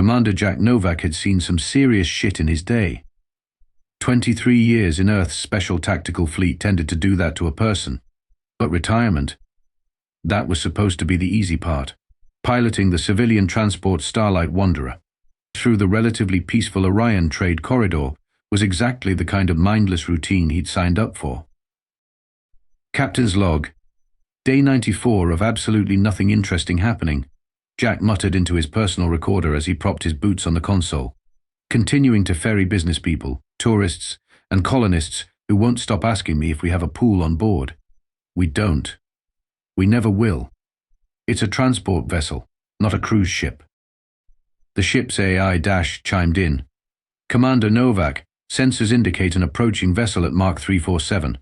Commander Jack Novak had seen some serious shit in his day. 23 years in Earth's Special Tactical Fleet tended to do that to a person. But retirement, that was supposed to be the easy part. Piloting the civilian transport Starlight Wanderer through the relatively peaceful Orion trade corridor was exactly the kind of mindless routine he'd signed up for. Captain's log. Day 94 of absolutely nothing interesting happening, Jack muttered into his personal recorder as he propped his boots on the console, continuing to ferry business people, tourists, and colonists who won't stop asking me if we have a pool on board. We don't. We never will. It's a transport vessel, not a cruise ship. The ship's AI chimed in. Commander Novak, sensors indicate an approaching vessel at Mark 347.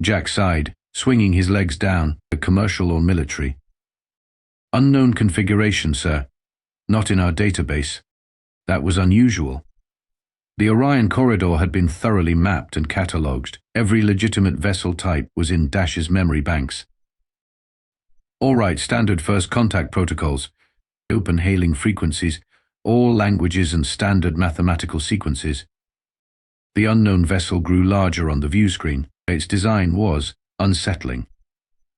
Jack sighed, swinging his legs down, commercial or military. Unknown configuration, sir. Not in our database. That was unusual. The Orion corridor had been thoroughly mapped and catalogued. Every legitimate vessel type was in Dash's memory banks. All right, standard first contact protocols, open hailing frequencies, all languages and standard mathematical sequences. The unknown vessel grew larger on the view screen. Its design was unsettling.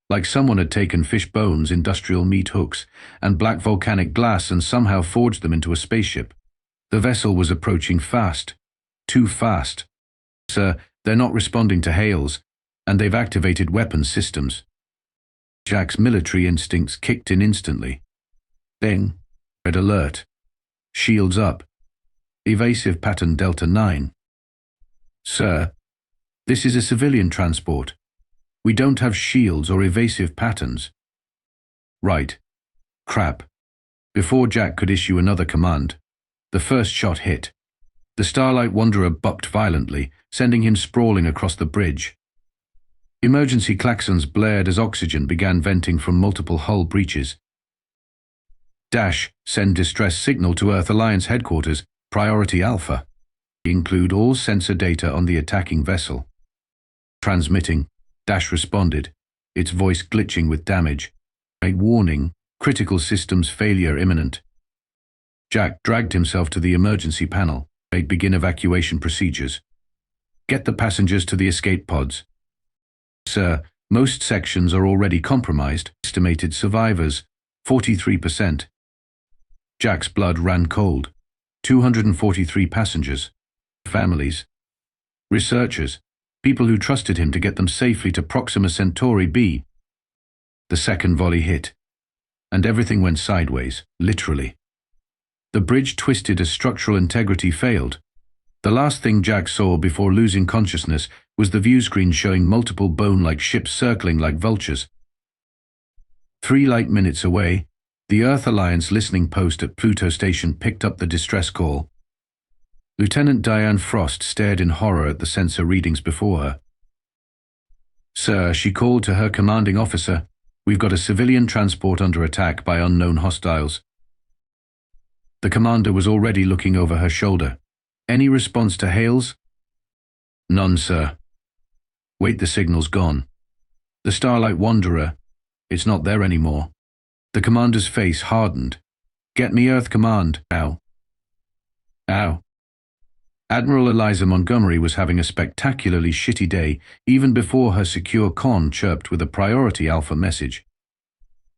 Like someone had taken fish bones, industrial meat hooks, and black volcanic glass and somehow forged them into a spaceship. The vessel was approaching fast. Too fast. Sir, they're not responding to hails, and they've activated weapons systems. Jack's military instincts kicked in instantly. Bing. Red alert. Shields up. Evasive pattern Delta 9. Sir, this is a civilian transport. We don't have shields or evasive patterns. Right. Crap. Before Jack could issue another command, the first shot hit. The Starlight Wanderer bucked violently, sending him sprawling across the bridge. Emergency klaxons blared as oxygen began venting from multiple hull breaches. Dash, send distress signal to Earth Alliance headquarters, Priority Alpha. Include all sensor data on the attacking vessel. Transmitting. Dash responded, its voice glitching with damage. A warning, critical systems failure imminent. Jack dragged himself to the emergency panel. They'd begin evacuation procedures. Get the passengers to the escape pods. Sir, most sections are already compromised. Estimated survivors, 43%. Jack's blood ran cold. 243 passengers. Families. Researchers. People who trusted him to get them safely to Proxima Centauri b. The second volley hit. And everything went sideways, literally. The bridge twisted as structural integrity failed. The last thing Jack saw before losing consciousness was the view screen showing multiple bone-like ships circling like vultures. 3 light minutes away, the Earth Alliance listening post at Pluto Station picked up the distress call. Lieutenant Diane Frost stared in horror at the sensor readings before her. Sir, she called to her commanding officer, we've got a civilian transport under attack by unknown hostiles. The commander was already looking over her shoulder. Any response to hails? None, sir. Wait, the signal's gone. The Starlight Wanderer, it's not there anymore. The commander's face hardened. Get me Earth Command. Ow. Ow. Admiral Eliza Montgomery was having a spectacularly shitty day even before her secure con chirped with a Priority Alpha message.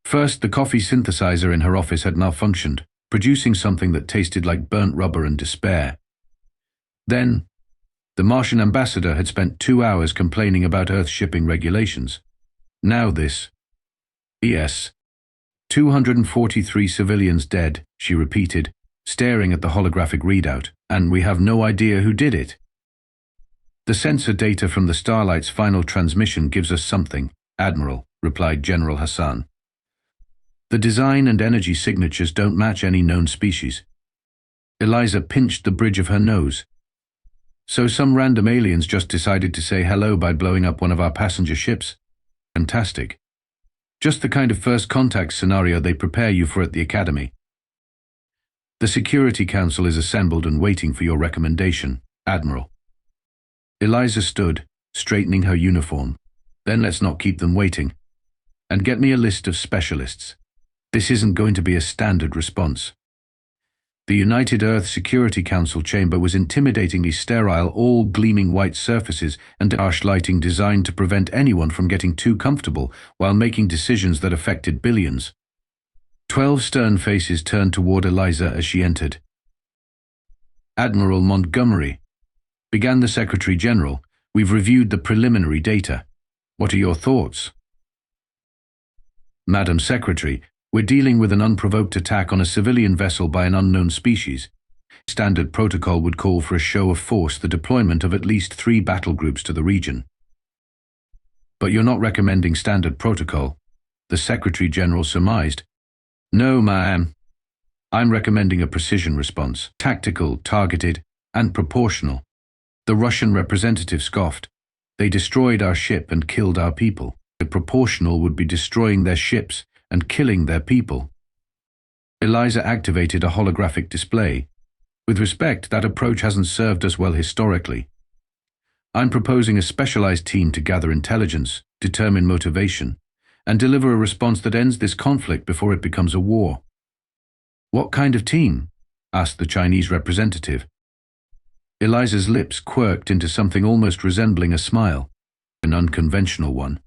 First, the coffee synthesizer in her office had malfunctioned, producing something that tasted like burnt rubber and despair. Then, the Martian ambassador had spent 2 hours complaining about Earth shipping regulations. Now this. Yes. 243 civilians dead, she repeated, staring at the holographic readout, and we have no idea who did it. The sensor data from the Starlight's final transmission gives us something, Admiral, replied General Hassan. The design and energy signatures don't match any known species. Eliza pinched the bridge of her nose. So some random aliens just decided to say hello by blowing up one of our passenger ships? Fantastic. Just the kind of first contact scenario they prepare you for at the Academy. The Security Council is assembled and waiting for your recommendation, Admiral. Eliza stood, straightening her uniform. Then let's not keep them waiting. And get me a list of specialists. This isn't going to be a standard response. The United Earth Security Council chamber was intimidatingly sterile, all gleaming white surfaces and harsh lighting designed to prevent anyone from getting too comfortable while making decisions that affected billions. 12 stern faces turned toward Eliza as she entered. "Admiral Montgomery," began the Secretary General, "we've reviewed the preliminary data. What are your thoughts?" "Madam Secretary, we're dealing with an unprovoked attack on a civilian vessel by an unknown species. Standard protocol would call for a show of force, the deployment of at least 3 battle groups to the region." "But you're not recommending standard protocol," the Secretary General surmised. "No, ma'am. I'm recommending a precision response, tactical, targeted, and proportional." The Russian representative scoffed. "They destroyed our ship and killed our people. The proportional would be destroying their ships and killing their people." Eliza activated a holographic display. "With respect, that approach hasn't served us well historically. I'm proposing a specialized team to gather intelligence, determine motivation, and deliver a response that ends this conflict before it becomes a war." "What kind of team?" asked the Chinese representative. Eliza's lips quirked into something almost resembling a smile, an unconventional one.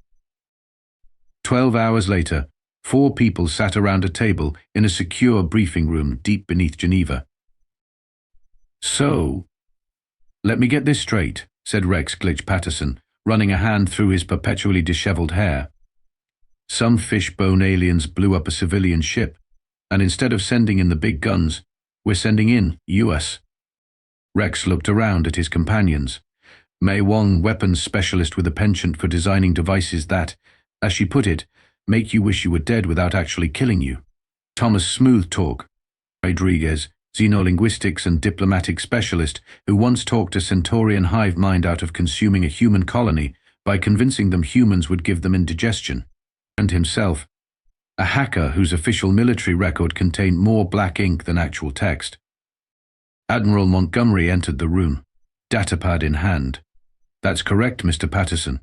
12 hours later, 4 people sat around a table in a secure briefing room deep beneath Geneva. "So, let me get this straight," said Rex Glitch Patterson, running a hand through his perpetually disheveled hair. "Some fishbone aliens blew up a civilian ship, and instead of sending in the big guns, we're sending in US. Rex looked around at his companions. Mei Wong, weapons specialist with a penchant for designing devices that, as she put it, make you wish you were dead without actually killing you. Thomas, smooth talk. Rodriguez, xenolinguistics and diplomatic specialist, who once talked a Centaurian hive mind out of consuming a human colony by convincing them humans would give them indigestion. And himself, a hacker whose official military record contained more black ink than actual text. Admiral Montgomery entered the room, datapad in hand. "That's correct, Mr. Patterson.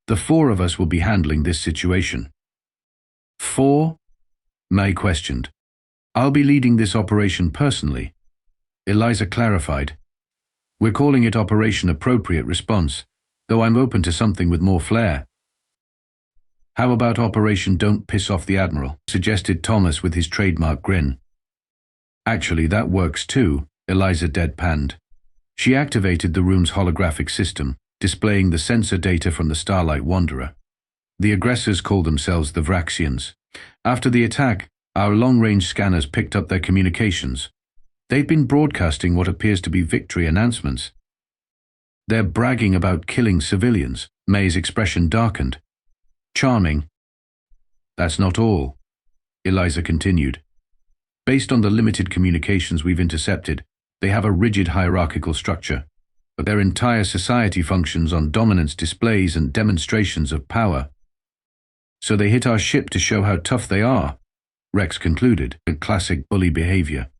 The 4 of us will be handling this situation." "4?" May questioned. "I'll be leading this operation personally." Eliza clarified. "We're calling it Operation Appropriate Response, though I'm open to something with more flair." "How about Operation Don't Piss Off the Admiral?" suggested Thomas with his trademark grin. "Actually, that works too," Eliza deadpanned. She activated the room's holographic system, displaying the sensor data from the Starlight Wanderer. The aggressors called themselves the Vraxians. After the attack, our long-range scanners picked up their communications. They'd been broadcasting what appears to be victory announcements. "They're bragging about killing civilians." May's expression darkened. "Charming." "That's not all," Eliza continued. "Based on the limited communications we've intercepted, they have a rigid hierarchical structure, but their entire society functions on dominance displays and demonstrations of power. So they hit our ship to show how tough they are," Rex concluded, "a classic bully behavior."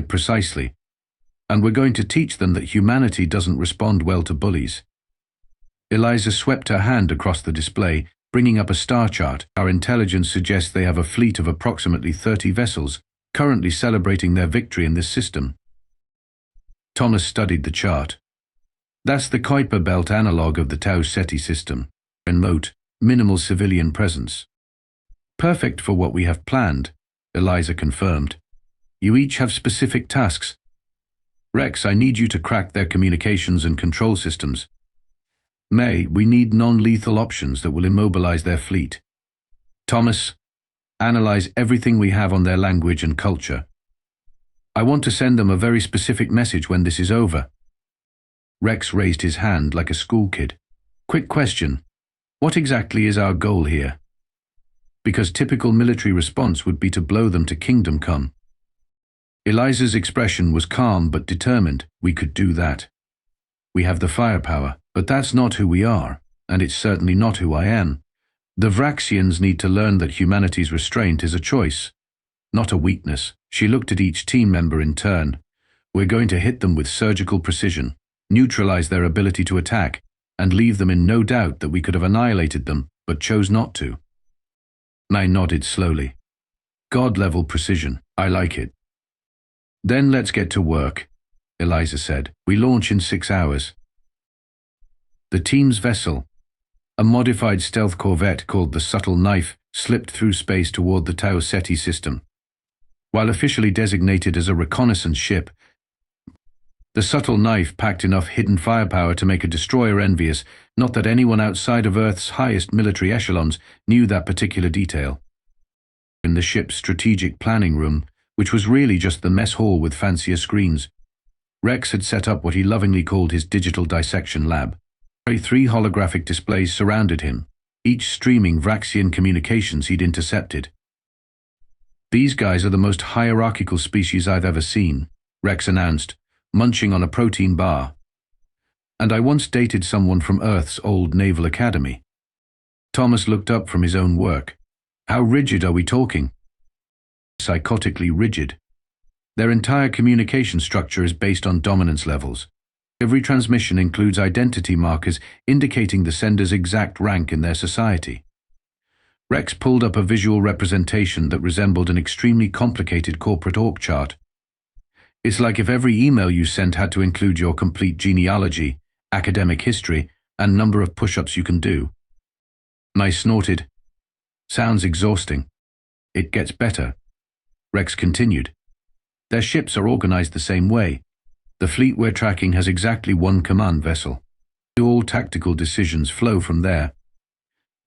"Precisely. And we're going to teach them that humanity doesn't respond well to bullies." Eliza swept her hand across the display, bringing up a star chart. "Our intelligence suggests they have a fleet of approximately 30 vessels, currently celebrating their victory in this system." Thomas studied the chart. "That's the Kuiper Belt analog of the Tau Ceti system. Remote, minimal civilian presence. Perfect for what we have planned," Eliza confirmed. "You each have specific tasks. Rex, I need you to crack their communications and control systems. May, we need non-lethal options that will immobilize their fleet. Thomas, analyze everything we have on their language and culture. I want to send them a very specific message when this is over." Rex raised his hand like a school kid. "Quick question. What exactly is our goal here? Because typical military response would be to blow them to kingdom come." Eliza's expression was calm but determined. "We could do that. We have the firepower, but that's not who we are, and it's certainly not who I am. The Vraxians need to learn that humanity's restraint is a choice, not a weakness." She looked at each team member in turn. "We're going to hit them with surgical precision, neutralize their ability to attack, and leave them in no doubt that we could have annihilated them, but chose not to." May nodded slowly. "God-level precision. I like it." Then let's get to work, Eliza said. We launch in 6 hours. The team's vessel, a modified stealth corvette called the Subtle Knife, slipped through space toward the Tau Ceti system. While officially designated as a reconnaissance ship, the Subtle Knife packed enough hidden firepower to make a destroyer envious, not that anyone outside of Earth's highest military echelons knew that particular detail. In the ship's strategic planning room, which was really just the mess hall with fancier screens, Rex had set up what he lovingly called his digital dissection lab. 3 holographic displays surrounded him, each streaming Vraxian communications he'd intercepted. "These guys are the most hierarchical species I've ever seen," Rex announced, munching on a protein bar. "And I once dated someone from Earth's old naval academy." Thomas looked up from his own work. "How rigid are we talking?" "Psychotically rigid. Their entire communication structure is based on dominance levels. Every transmission includes identity markers indicating the sender's exact rank in their society." Rex pulled up a visual representation that resembled an extremely complicated corporate org chart. "It's like if every email you sent had to include your complete genealogy, academic history, and number of push-ups you can do." I snorted. "Sounds exhausting." "It gets better," Rex continued. "Their ships are organized the same way. The fleet we're tracking has exactly one command vessel. All tactical decisions flow from there.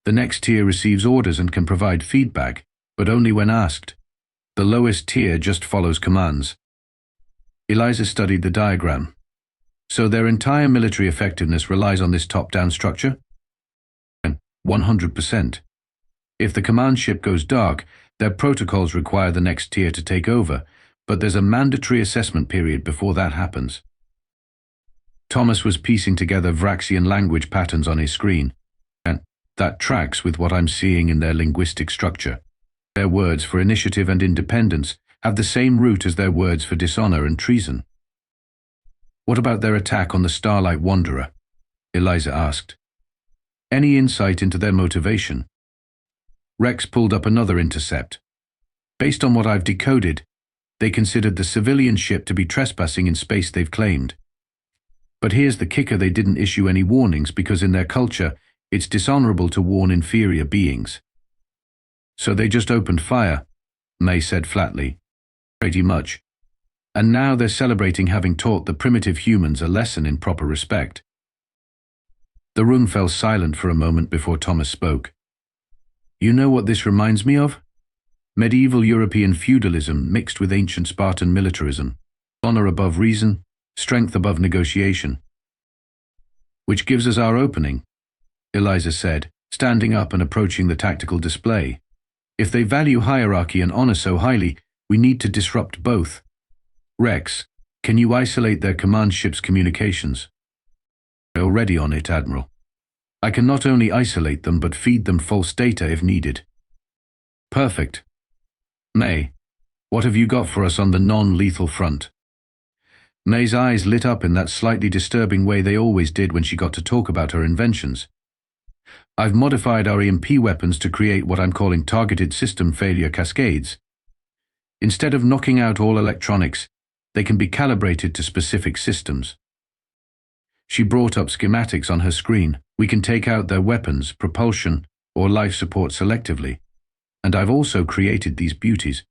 The next tier receives orders and can provide feedback, but only when asked. The lowest tier just follows commands." Eliza studied the diagram. "So their entire military effectiveness relies on this top-down structure?" 100%. If the command ship goes dark, their protocols require the next tier to take over, but there's a mandatory assessment period before that happens. Thomas was piecing together Vraxian language patterns on his screen, and that tracks with what I'm seeing in their linguistic structure. Their words for initiative and independence have the same root as their words for dishonor and treason. "What about their attack on the Starlight Wanderer?" Eliza asked. "Any insight into their motivation?" Rex pulled up another intercept. "Based on what I've decoded, they considered the civilian ship to be trespassing in space they've claimed. But here's the kicker: they didn't issue any warnings because in their culture, it's dishonorable to warn inferior beings. So they just opened fire," May said flatly. "Pretty much. And now they're celebrating having taught the primitive humans a lesson in proper respect." The room fell silent for a moment before Thomas spoke. "You know what this reminds me of? Medieval European feudalism mixed with ancient Spartan militarism. Honor above reason, strength above negotiation." "Which gives us our opening," Eliza said, standing up and approaching the tactical display. "If they value hierarchy and honor so highly, we need to disrupt both. Rex, can you isolate their command ship's communications?" "Already on it, Admiral. I can not only isolate them, but feed them false data if needed." "Perfect. May, what have you got for us on the non-lethal front?" May's eyes lit up in that slightly disturbing way they always did when she got to talk about her inventions. "I've modified our EMP weapons to create what I'm calling targeted system failure cascades. Instead of knocking out all electronics, they can be calibrated to specific systems." She brought up schematics on her screen. "We can take out their weapons, propulsion, or life support selectively. And I've also created these beauties."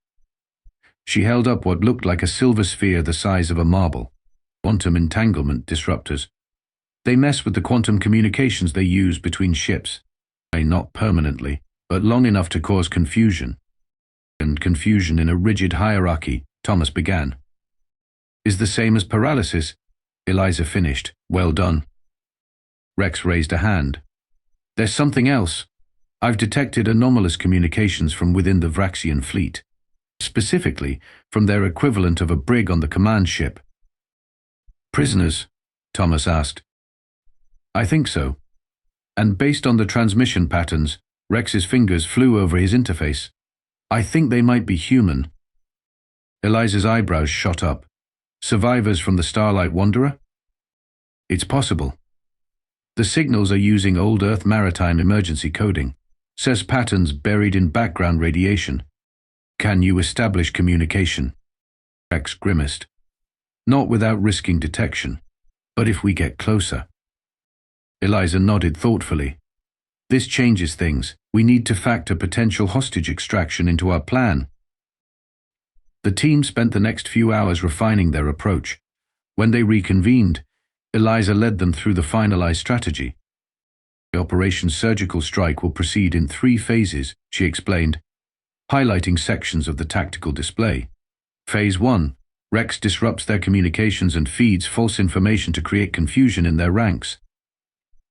She held up what looked like a silver sphere the size of a marble. "Quantum entanglement disruptors. They mess with the quantum communications they use between ships. Not permanently, but long enough to cause confusion." "And confusion in a rigid hierarchy," Thomas began. "Is the same as paralysis," Eliza finished. "Well done." Rex raised a hand. "There's something else. I've detected anomalous communications from within the Vraxian fleet, specifically from their equivalent of a brig on the command ship." "Prisoners?" Thomas asked. "I think so. And based on the transmission patterns, Rex's fingers flew over his interface. I think they might be human." Eliza's eyebrows shot up. "Survivors from the Starlight Wanderer?" "It's possible. The signals are using old Earth maritime emergency coding. Says patterns buried in background radiation. Can you establish communication?" Rex grimaced. Not without risking detection. But if we get closer? Eliza nodded thoughtfully. This changes things. We need to factor potential hostage extraction into our plan. The team spent the next few hours refining their approach. When they reconvened, Eliza led them through the finalized strategy. The Operation Surgical Strike will proceed in 3 phases, she explained, highlighting sections of the tactical display. Phase 1. Rex disrupts their communications and feeds false information to create confusion in their ranks.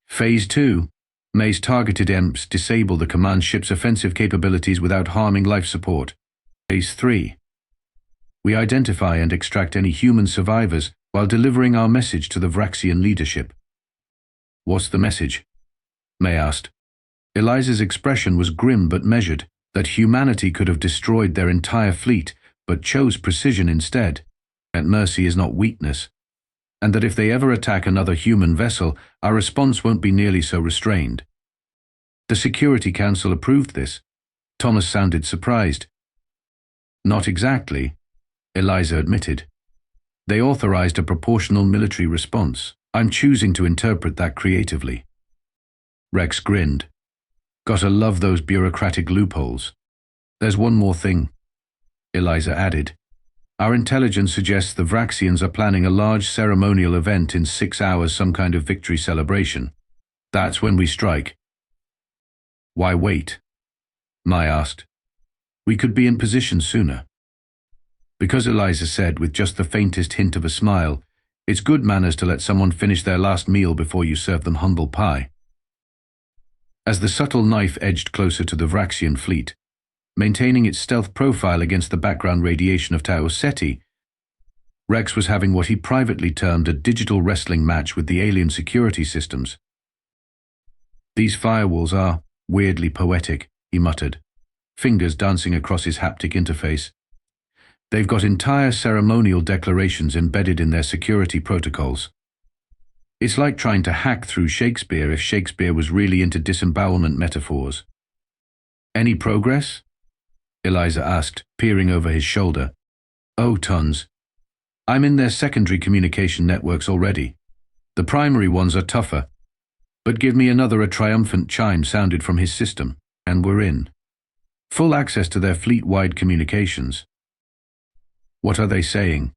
Phase 2. May's targeted EMPs disable the command ship's offensive capabilities without harming life support. Phase 3. We identify and extract any human survivors while delivering our message to the Vraxian leadership. What's the message? May asked. Eliza's expression was grim but measured, that humanity could have destroyed their entire fleet, but chose precision instead, that mercy is not weakness, and that if they ever attack another human vessel, our response won't be nearly so restrained. The Security Council approved this. Thomas sounded surprised. Not exactly, Eliza admitted. They authorized a proportional military response. I'm choosing to interpret that creatively. Rex grinned. Gotta love those bureaucratic loopholes. There's one more thing, Eliza added. Our intelligence suggests the Vraxians are planning a large ceremonial event in 6 hours, some kind of victory celebration. That's when we strike. Why wait? Mai asked. We could be in position sooner. Because Eliza said, with just the faintest hint of a smile, it's good manners to let someone finish their last meal before you serve them humble pie. As the subtle knife edged closer to the Vraxian fleet, maintaining its stealth profile against the background radiation of Tau Ceti, Rex was having what he privately termed a digital wrestling match with the alien security systems. These firewalls are weirdly poetic, he muttered, fingers dancing across his haptic interface. They've got entire ceremonial declarations embedded in their security protocols. It's like trying to hack through Shakespeare if Shakespeare was really into disembowelment metaphors. Any progress? Eliza asked, peering over his shoulder. Oh, tons. I'm in their secondary communication networks already. The primary ones are tougher. But give me another. A triumphant chime sounded from his system, and we're in. Full access to their fleet-wide communications. What are they saying?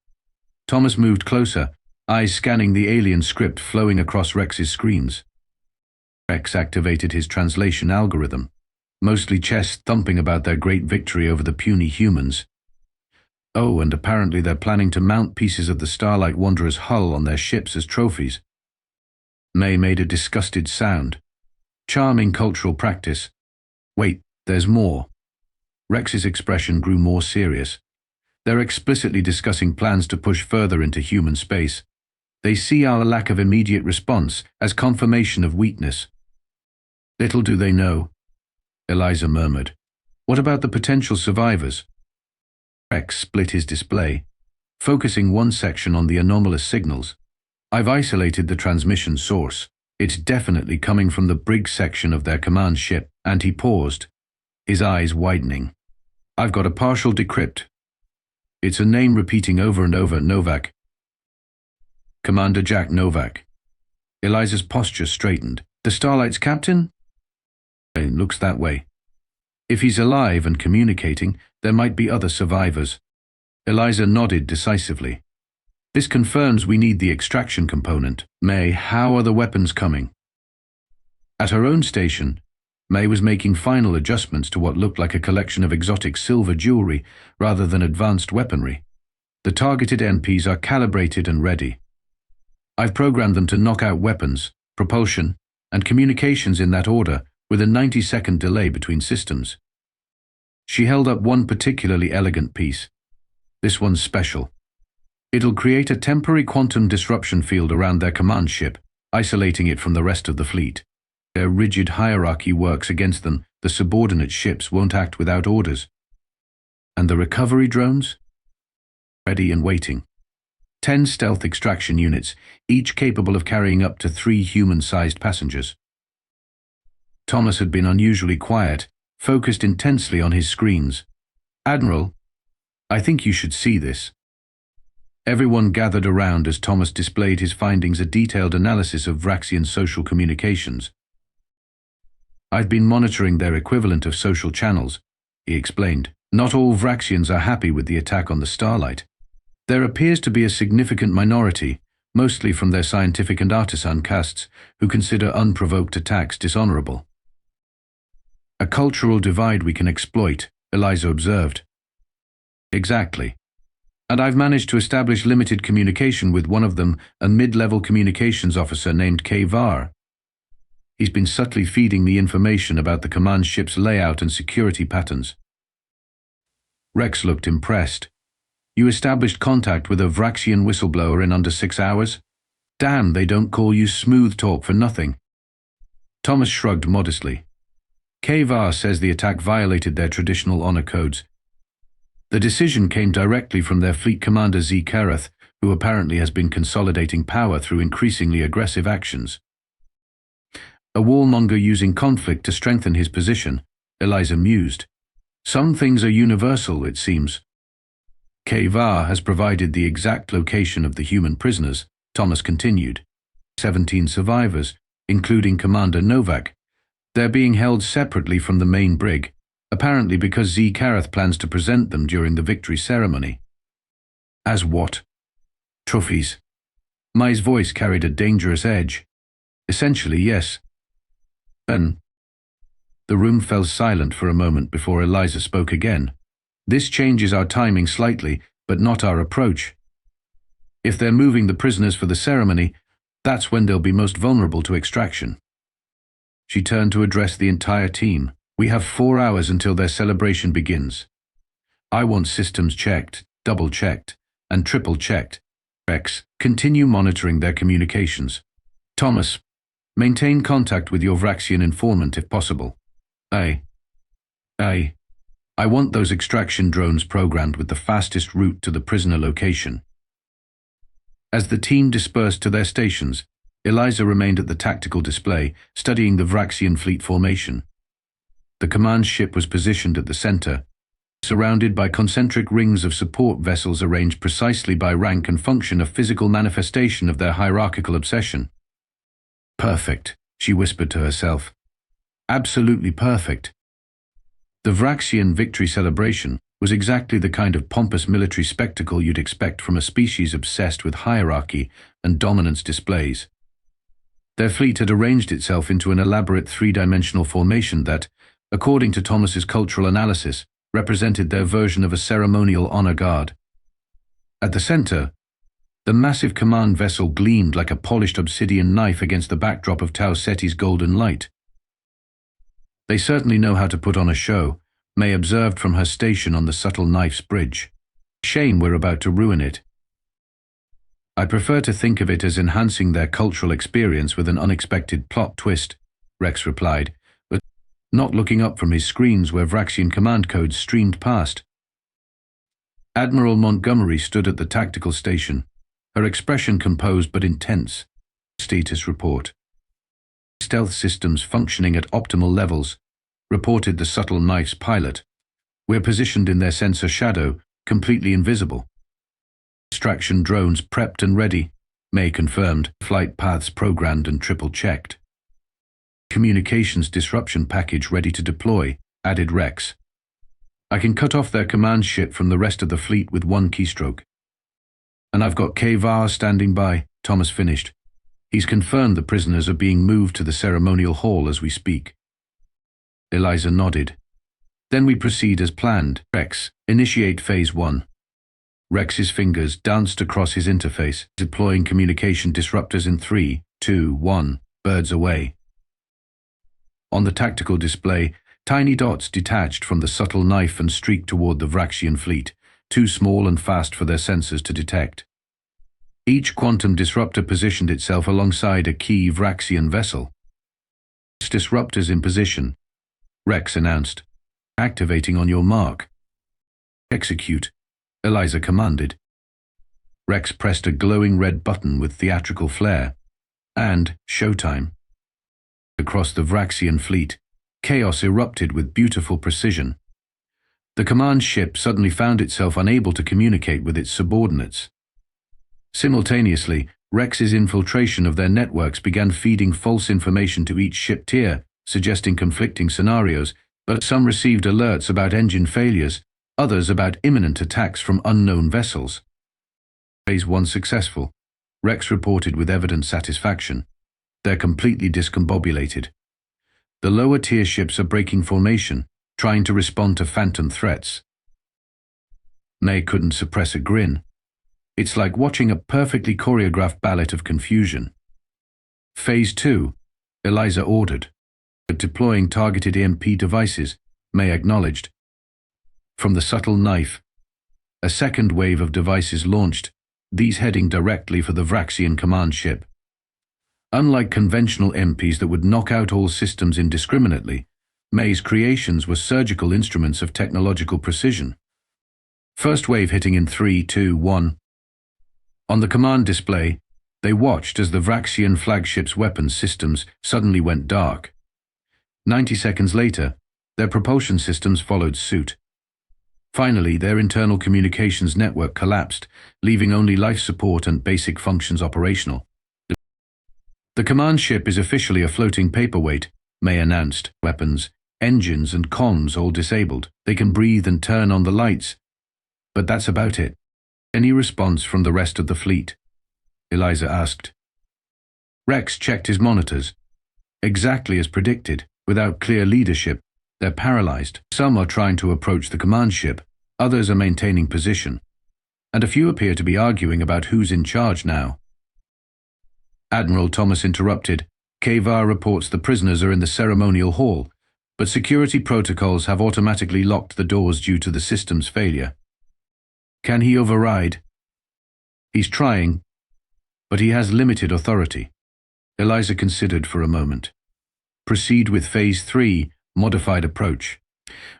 Thomas moved closer, eyes scanning the alien script flowing across Rex's screens. Rex activated his translation algorithm, mostly chest thumping about their great victory over the puny humans. Oh, and apparently they're planning to mount pieces of the Starlight Wanderer's hull on their ships as trophies. May made a disgusted sound. Charming cultural practice. Wait, there's more. Rex's expression grew more serious. They're explicitly discussing plans to push further into human space. They see our lack of immediate response as confirmation of weakness. Little do they know, Eliza murmured. What about the potential survivors? Rex split his display, focusing one section on the anomalous signals. I've isolated the transmission source. It's definitely coming from the brig section of their command ship, and he paused, his eyes widening. I've got a partial decrypt. It's a name repeating over and over, Novak. Commander Jack Novak. Eliza's posture straightened. The Starlight's captain? It looks that way. If he's alive and communicating, there might be other survivors. Eliza nodded decisively. This confirms we need the extraction component. May, how are the weapons coming? At her own station, May was making final adjustments to what looked like a collection of exotic silver jewelry rather than advanced weaponry. The targeted NPs are calibrated and ready. I've programmed them to knock out weapons, propulsion, and communications in that order, with a 90-second delay between systems. She held up one particularly elegant piece. This one's special. It'll create a temporary quantum disruption field around their command ship, isolating it from the rest of the fleet. Their rigid hierarchy works against them. The subordinate ships won't act without orders. And the recovery drones? Ready and waiting. 10 stealth extraction units, each capable of carrying up to 3 human-sized passengers. Thomas had been unusually quiet, focused intensely on his screens. Admiral, I think you should see this. Everyone gathered around as Thomas displayed his findings, a detailed analysis of Vraxian social communications. "I've been monitoring their equivalent of social channels," he explained. "Not all Vraxians are happy with the attack on the Starlight. There appears to be a significant minority, mostly from their scientific and artisan castes, who consider unprovoked attacks dishonorable. A cultural divide we can exploit," Eliza observed. "Exactly. And I've managed to establish limited communication with one of them, a mid-level communications officer named Kvar. He's been subtly feeding me information about the command ship's layout and security patterns." Rex looked impressed. "You established contact with a Vraxian whistleblower in under 6 hours? Damn, they don't call you smooth talk for nothing." Thomas shrugged modestly. "Kvar says the attack violated their traditional honor codes. The decision came directly from their fleet commander Z. Kareth, who apparently has been consolidating power through increasingly aggressive actions. A warmonger using conflict to strengthen his position," Eliza mused. "Some things are universal, it seems." "Kvar has provided the exact location of the human prisoners," Thomas continued. 17 survivors, including Commander Novak. They're being held separately from the main brig, apparently because Z. Kareth plans to present them during the victory ceremony. "As what?" "Trophies." Mai's voice carried a dangerous edge. "Essentially, yes." "And?" The room fell silent for a moment before Eliza spoke again. "This changes our timing slightly, but not our approach. If they're moving the prisoners for the ceremony, that's when they'll be most vulnerable to extraction." She turned to address the entire team. "We have 4 hours until their celebration begins. I want systems checked, double-checked, and triple-checked. Rex, continue monitoring their communications. Thomas, maintain contact with your Vraxian informant if possible. I want those extraction drones programmed with the fastest route to the prisoner location." As the team dispersed to their stations, Eliza remained at the tactical display, studying the Vraxian fleet formation. The command ship was positioned at the center, surrounded by concentric rings of support vessels arranged precisely by rank and function, a physical manifestation of their hierarchical obsession. "Perfect," she whispered to herself. "Absolutely perfect." The Vraxian victory celebration was exactly the kind of pompous military spectacle you'd expect from a species obsessed with hierarchy and dominance displays. Their fleet had arranged itself into an elaborate 3-dimensional formation that, according to Thomas's cultural analysis, represented their version of a ceremonial honor guard. At the center, the massive command vessel gleamed like a polished obsidian knife against the backdrop of Tau Ceti's golden light. "They certainly know how to put on a show," May observed from her station on the subtle knife's bridge. "Shame we're about to ruin it." "I prefer to think of it as enhancing their cultural experience with an unexpected plot twist," Rex replied, but not looking up from his screens where Vraxian command codes streamed past. Admiral Montgomery stood at the tactical station, her expression composed but intense. "Status report. Stealth systems functioning at optimal levels," reported the subtle knife's pilot. "We're positioned in their sensor shadow, completely invisible. Extraction drones prepped and ready," May confirmed. "Flight paths programmed and triple-checked. Communications disruption package ready to deploy," added Rex. "I can cut off their command ship from the rest of the fleet with one keystroke." "And I've got Kvar standing by," Thomas finished. "He's confirmed the prisoners are being moved to the ceremonial hall as we speak." Eliza nodded. "Then we proceed as planned. Rex, initiate Phase 1. Rex's fingers danced across his interface, deploying communication disruptors in 3, 2, 1, birds away. On the tactical display, tiny dots detached from the subtle knife and streaked toward the Vraxian fleet, too small and fast for their sensors to detect. Each quantum disruptor positioned itself alongside a key Vraxian vessel. "Disruptors in position," Rex announced. "Activating on your mark." "Execute," Eliza commanded. Rex pressed a glowing red button with theatrical flair. And showtime. Across the Vraxian fleet, chaos erupted with beautiful precision. The command ship suddenly found itself unable to communicate with its subordinates. Simultaneously, Rex's infiltration of their networks began feeding false information to each ship tier, suggesting conflicting scenarios, but some received alerts about engine failures, others about imminent attacks from unknown vessels. Phase 1 successful. Rex reported with evident satisfaction. They're completely discombobulated. The lower tier ships are breaking formation, trying to respond to phantom threats. May couldn't suppress a grin. It's like watching a perfectly choreographed ballet of confusion. Phase 2, Eliza ordered. Deploying targeted EMP devices, May acknowledged. From the subtle knife, a second wave of devices launched, these heading directly for the Vraxian command ship. Unlike conventional EMPs that would knock out all systems indiscriminately, May's creations were surgical instruments of technological precision. First wave hitting in 3, 2, 1. On the command display, they watched as the Vraxian flagship's weapons systems suddenly went dark. 90 seconds later, their propulsion systems followed suit. Finally, their internal communications network collapsed, leaving only life support and basic functions operational. The command ship is officially a floating paperweight, May announced. Weapons, engines, and comms all disabled. They can breathe and turn on the lights. But that's about it. Any response from the rest of the fleet? Eliza asked. Rex checked his monitors. Exactly as predicted, without clear leadership, they're paralyzed. Some are trying to approach the command ship, others are maintaining position, and a few appear to be arguing about who's in charge now. Admiral Thomas interrupted. Kavar reports the prisoners are in the ceremonial hall, but security protocols have automatically locked the doors due to the system's failure. Can he override? He's trying, but he has limited authority. Eliza considered for a moment. Proceed with Phase 3, modified approach.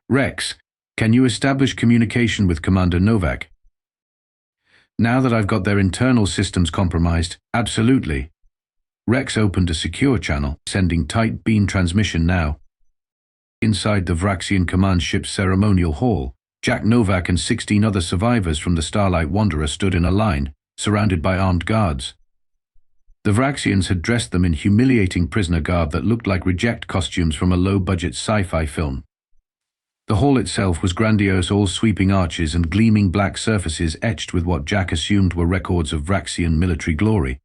Rex, can you establish communication with Commander Novak? Now that I've got their internal systems compromised, absolutely. Rex opened a secure channel, sending tight beam transmission now. Inside the Vraxian command ship's ceremonial hall, Jack Novak and 16 other survivors from the Starlight Wanderer stood in a line, surrounded by armed guards. The Vraxians had dressed them in humiliating prisoner garb that looked like reject costumes from a low-budget sci-fi film. The hall itself was grandiose, all-sweeping arches and gleaming black surfaces etched with what Jack assumed were records of Vraxian military glory.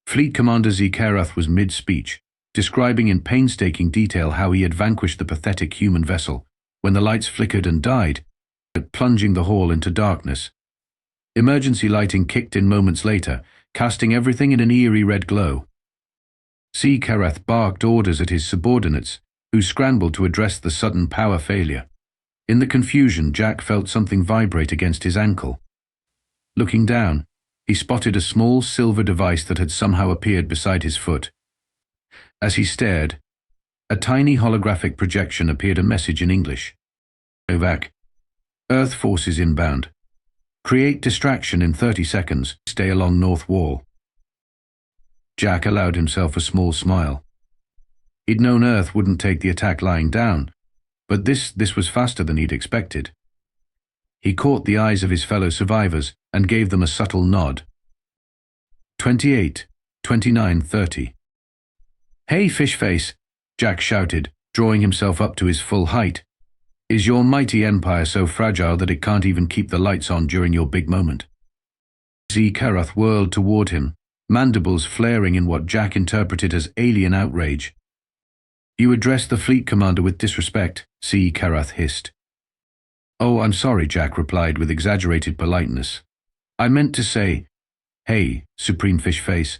Fleet Commander Zekarath was mid-speech, describing in painstaking detail how he had vanquished the pathetic human vessel, when the lights flickered and died, plunging the hall into darkness. Emergency lighting kicked in moments later, casting everything in an eerie red glow. Zekarath barked orders at his subordinates, who scrambled to address the sudden power failure. In the confusion, Jack felt something vibrate against his ankle. Looking down, he spotted a small silver device that had somehow appeared beside his foot. As he stared, a tiny holographic projection appeared, a message in English. Novak, Earth forces inbound. Create distraction in 30 seconds. Stay along North Wall. Jack allowed himself a small smile. He'd known Earth wouldn't take the attack lying down, but this was faster than he'd expected. He caught the eyes of his fellow survivors and gave them a subtle nod. 28, 29, 30. Hey, Fishface, Jack shouted, drawing himself up to his full height. Is your mighty empire so fragile that it can't even keep the lights on during your big moment? Zekarath whirled toward him, mandibles flaring in what Jack interpreted as alien outrage. You addressed the fleet commander with disrespect, Zekarath hissed. Oh, I'm sorry, Jack replied with exaggerated politeness. I meant to say, hey, Supreme Fishface.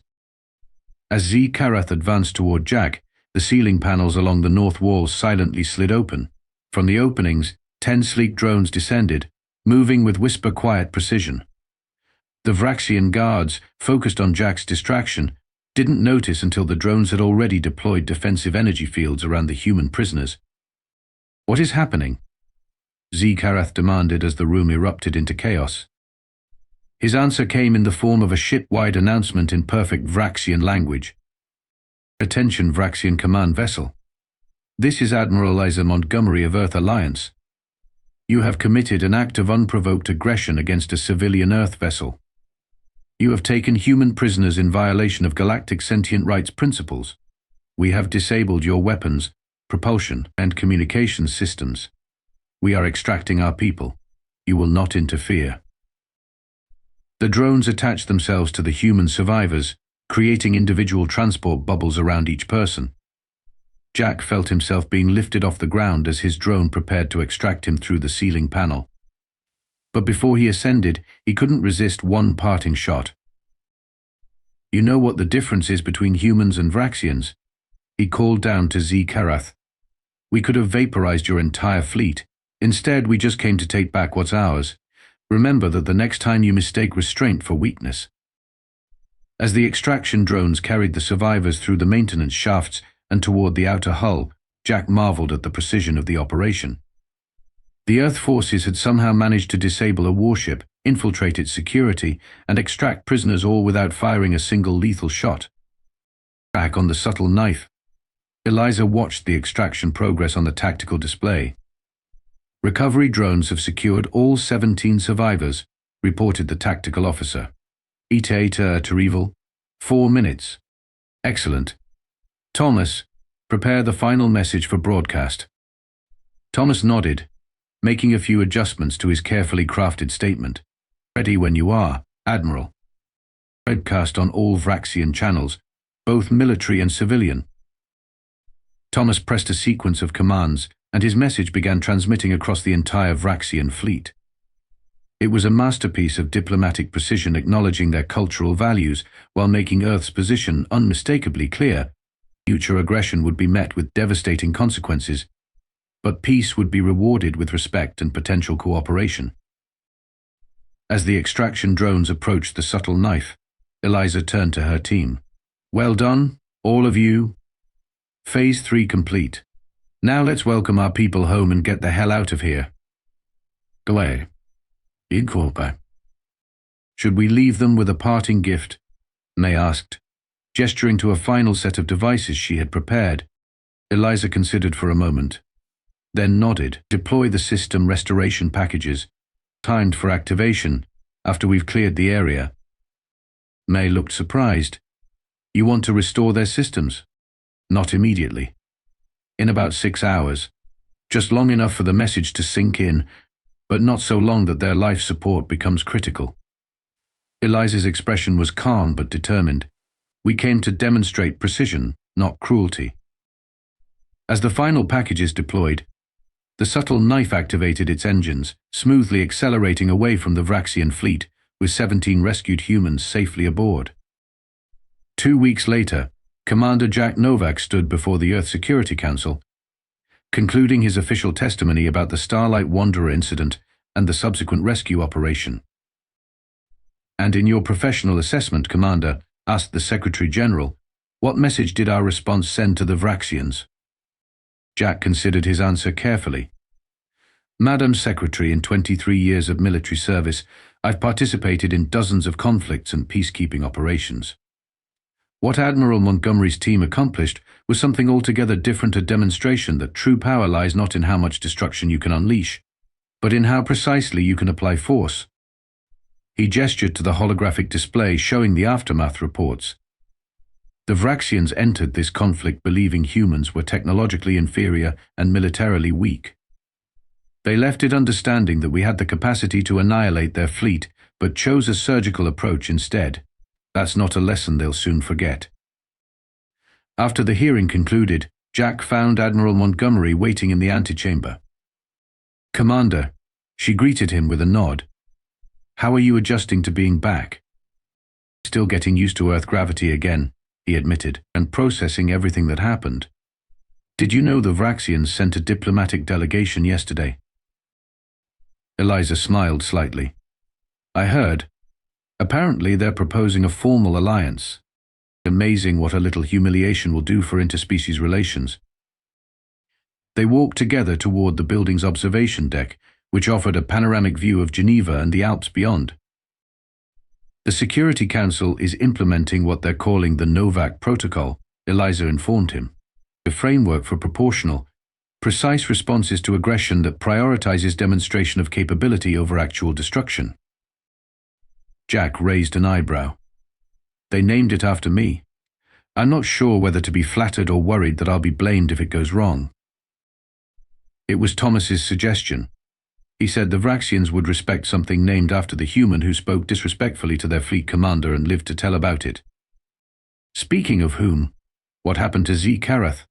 As Zekarath advanced toward Jack, the ceiling panels along the north wall silently slid open. From the openings, 10 sleek drones descended, moving with whisper-quiet precision. The Vraxian guards, focused on Jack's distraction, didn't notice until the drones had already deployed defensive energy fields around the human prisoners. What is happening? Zekarath demanded as the room erupted into chaos. His answer came in the form of a ship-wide announcement in perfect Vraxian language. Attention, Vraxian command vessel. This is Admiral Eliza Montgomery of Earth Alliance. You have committed an act of unprovoked aggression against a civilian Earth vessel. You have taken human prisoners in violation of galactic sentient rights principles. We have disabled your weapons, propulsion, and communication systems. We are extracting our people. You will not interfere. The drones attached themselves to the human survivors, creating individual transport bubbles around each person. Jack felt himself being lifted off the ground as his drone prepared to extract him through the ceiling panel. But before he ascended, he couldn't resist one parting shot. You know what the difference is between humans and Vraxians? He called down to Z Karath. We could have vaporized your entire fleet. Instead, we just came to take back what's ours. Remember that the next time you mistake restraint for weakness. As the extraction drones carried the survivors through the maintenance shafts and toward the outer hull, Jack marveled at the precision of the operation. The Earth forces had somehow managed to disable a warship, infiltrate its security, and extract prisoners all without firing a single lethal shot. Back on the subtle knife, Eliza watched the extraction progress on the tactical display. Recovery drones have secured all 17 survivors, reported the tactical officer. Ite Terrivel, 4 minutes. Excellent. Thomas, prepare the final message for broadcast. Thomas nodded, making a few adjustments to his carefully crafted statement. Ready when you are, Admiral. Broadcast on all Vraxian channels, both military and civilian. Thomas pressed a sequence of commands, and his message began transmitting across the entire Vraxian fleet. It was a masterpiece of diplomatic precision, acknowledging their cultural values while making Earth's position unmistakably clear. Future aggression would be met with devastating consequences, but peace would be rewarded with respect and potential cooperation. As the extraction drones approached the subtle knife, Eliza turned to her team. Well done, all of you. Phase 3 complete. Now let's welcome our people home and get the hell out of here. Glare. Incorpa. Should we leave them with a parting gift? May asked, gesturing to a final set of devices she had prepared. Eliza considered for a moment, then nodded. Deploy the system restoration packages, timed for activation, after we've cleared the area. May looked surprised. You want to restore their systems? Not immediately. In about 6 hours. Just long enough for the message to sink in, but not so long that their life support becomes critical. Eliza's expression was calm but determined. We came to demonstrate precision, not cruelty. As the final packages deployed, the subtle knife activated its engines, smoothly accelerating away from the Vraxian fleet, with 17 rescued humans safely aboard. 2 weeks later, Commander Jack Novak stood before the Earth Security Council, concluding his official testimony about the Starlight Wanderer incident and the subsequent rescue operation. And in your professional assessment, Commander, asked the Secretary General, what message did our response send to the Vraxians? Jack considered his answer carefully. Madam Secretary, in 23 years of military service, I've participated in dozens of conflicts and peacekeeping operations. What Admiral Montgomery's team accomplished was something altogether different, a demonstration that true power lies not in how much destruction you can unleash, but in how precisely you can apply force. He gestured to the holographic display showing the aftermath reports. The Vraxians entered this conflict believing humans were technologically inferior and militarily weak. They left it understanding that we had the capacity to annihilate their fleet, but chose a surgical approach instead. That's not a lesson they'll soon forget. After the hearing concluded, Jack found Admiral Montgomery waiting in the antechamber. Commander, she greeted him with a nod. How are you adjusting to being back? Still getting used to Earth gravity again, he admitted, and processing everything that happened. Did you know the Vraxians sent a diplomatic delegation yesterday? Eliza smiled slightly. I heard. Apparently they're proposing a formal alliance. Amazing what a little humiliation will do for interspecies relations. They walked together toward the building's observation deck, which offered a panoramic view of Geneva and the Alps beyond. The Security Council is implementing what they're calling the Novak Protocol, Eliza informed him. A framework for proportional, precise responses to aggression that prioritizes demonstration of capability over actual destruction. Jack raised an eyebrow. They named it after me. I'm not sure whether to be flattered or worried that I'll be blamed if it goes wrong. It was Thomas's suggestion. He said the Vraxians would respect something named after the human who spoke disrespectfully to their fleet commander and lived to tell about it. Speaking of whom, what happened to Z. Carath?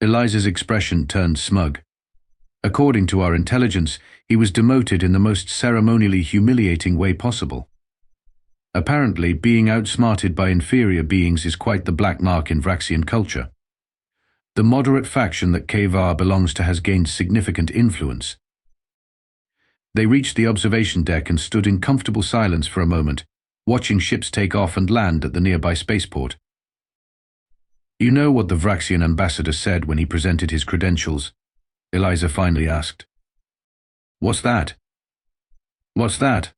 Eliza's expression turned smug. According to our intelligence, he was demoted in the most ceremonially humiliating way possible. Apparently, being outsmarted by inferior beings is quite the black mark in Vraxian culture. The moderate faction that Kavar belongs to has gained significant influence. They reached the observation deck and stood in comfortable silence for a moment, watching ships take off and land at the nearby spaceport. You know what the Vraxian ambassador said when he presented his credentials? Eliza finally asked. What's that? What's that?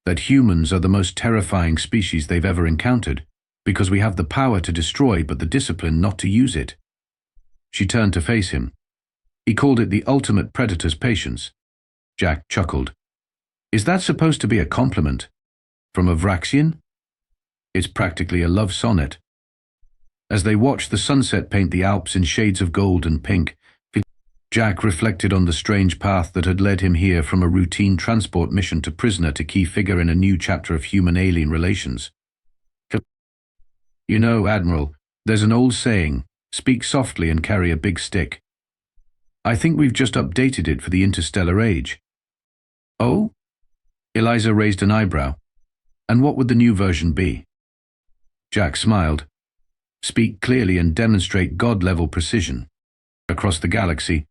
That humans are the most terrifying species they've ever encountered, because we have the power to destroy but the discipline not to use it. She turned to face him. He called it the ultimate predator's patience. Jack chuckled. Is that supposed to be a compliment? From a Vraxian? It's practically a love sonnet. As they watched the sunset paint the Alps in shades of gold and pink, Jack reflected on the strange path that had led him here from a routine transport mission to prisoner to key figure in a new chapter of human-alien relations. You know, Admiral, there's an old saying, speak softly and carry a big stick. I think we've just updated it for the interstellar age. Oh? Eliza raised an eyebrow. And what would the new version be? Jack smiled. Speak clearly and demonstrate God-level precision. Across the galaxy,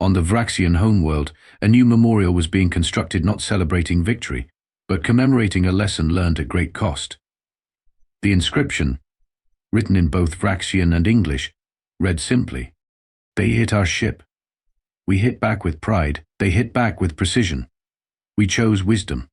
on the Vraxian homeworld, a new memorial was being constructed not celebrating victory, but commemorating a lesson learned at great cost. The inscription, written in both Vraxian and English, read simply, They hit our ship. We hit back with pride, they hit back with precision. We chose wisdom.